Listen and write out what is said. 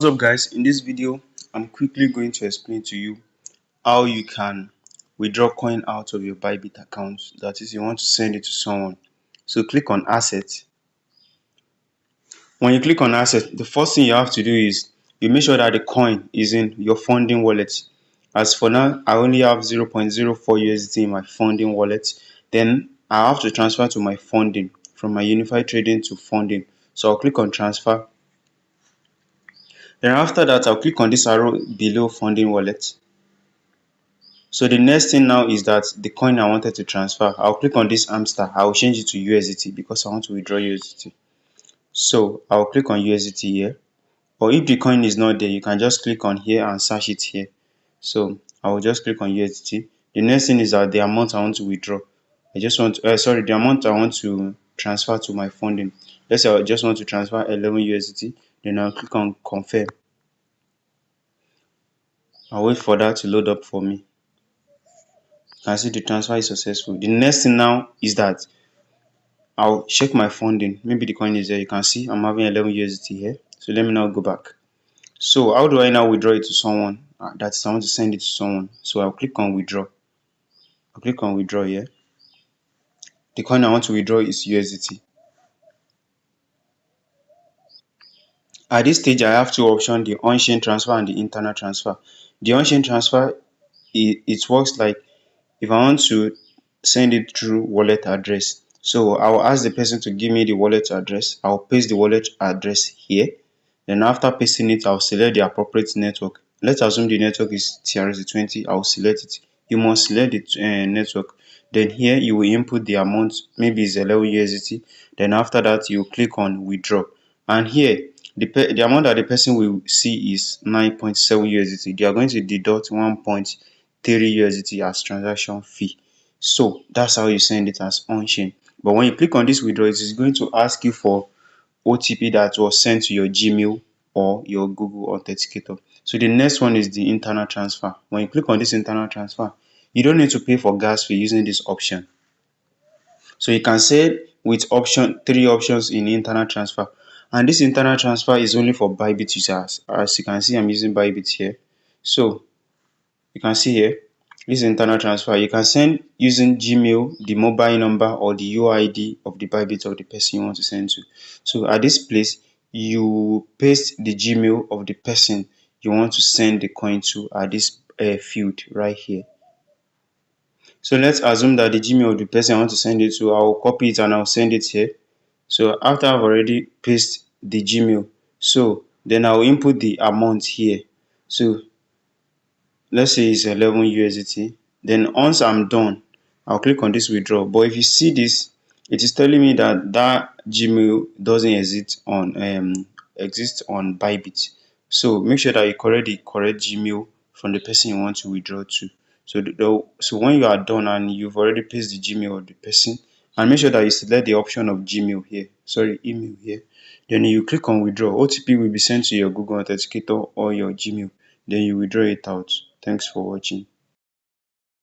What's up guys, in this video I'm quickly going to explain to you how you can withdraw coin out of your Bybit account. That is, you want to send it to someone. So click on assets. When you click on assets, the first thing you have to do is you make sure that the coin is in your funding wallet. As for now, I only have 0.04 USDT in my funding wallet. Then I have to transfer to my funding from my unified trading to funding. So I'll click on transfer. Then after that, I'll click on this arrow below funding wallet. So the next thing now is that the coin I wanted to transfer, I'll click on this hamster. I'll change it to USDT because I want to withdraw USDT. So I'll click on USDT here. Or if the coin is not there, you can just click on here and search it here. So I will just click on USDT. The next thing is that the amount I want to withdraw. The amount I want to transfer to my funding. Let's say I just want to transfer 11 USDT. Then I'll click on confirm. I'll wait for that to load up for me. You can see the transfer is successful. The next thing now is that I'll check my funding. Maybe the coin is there. You can see I'm having 11 USDT here. So let me now go back. So how do I now withdraw it to someone? That is, I want to send it to someone. So I'll click on withdraw. I'll click on withdraw here. The coin I want to withdraw is USDT. At this stage, I have two options: the on-chain transfer and the internal transfer. The on-chain transfer, it works like if I want to send it through wallet address. So I'll ask the person to give me the wallet address. I'll paste the wallet address here. Then after pasting it, I'll select the appropriate network. Let's assume the network is TRC20. I'll select it. You must select the network. Then here you will input the amount. Maybe it's 11 USDT. Then after that, you click on withdraw. And here, the amount that the person will see is 9.7 USDT. They are going to deduct 1.3 USDT as transaction fee. So that's how you send it as on-chain. But when you click on this withdraw, it is going to ask you for OTP that was sent to your Gmail or your Google Authenticator. So the next one is the internal transfer. When you click on this internal transfer, you don't need to pay for gas fee using this option. So you can send with three options in internal transfer. And this internal transfer is only for Bybit users. As you can see, I'm using Bybit here. So you can see here, this is internal transfer. You can send using Gmail, the mobile number, or the UID of the Bybit of the person you want to send to. So at this place, you paste the Gmail of the person you want to send the coin to at this field right here. So let's assume that the Gmail of the person I want to send it to, I'll copy it and I'll send it here. So after I've already pasted the Gmail, so then I'll input the amount here. So let's say it's 11 USDT. Then once I'm done, I'll click on this withdraw. But if you see this, it is telling me that Gmail doesn't exist on Bybit. So make sure that you correct the correct Gmail from the person you want to withdraw to. So when you are done and you've already pasted the Gmail of the person, and make sure that you select the option of Gmail here, email here. Then you click on withdraw. OTP will be sent to your Google Authenticator or your Gmail. Then you withdraw it out. Thanks for watching.